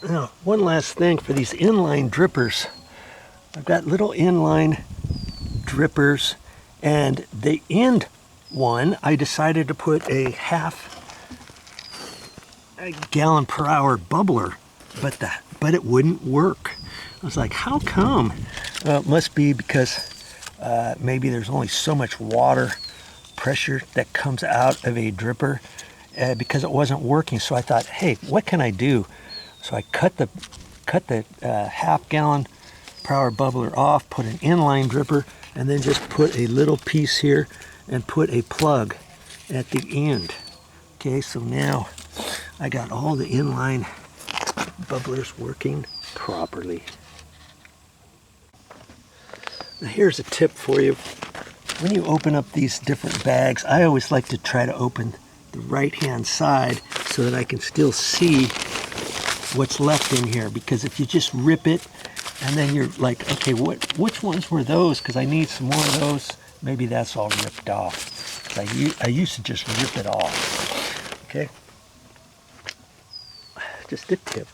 Now, one last thing for these inline drippers. I've got little inline drippers, and the end one, I decided to put a gallon per hour bubbler, but it wouldn't work. I was like, how come? Well, it must be because maybe there's only so much water pressure that comes out of a dripper because it wasn't working. So I thought, hey, what can I do? So I cut the half gallon per hour bubbler off, put an inline dripper, and then just put a little piece here and put a plug at the end. Okay, so now I got all the inline bubblers working properly. Now here's a tip for you. When you open up these different bags, I always like to try to open the right-hand side so that I can still see what's left in here, because if you just rip it and then you're like, okay, which ones were those? Because I need some more of those. Maybe that's all ripped off. I used to just rip it off. Okay, just a tip.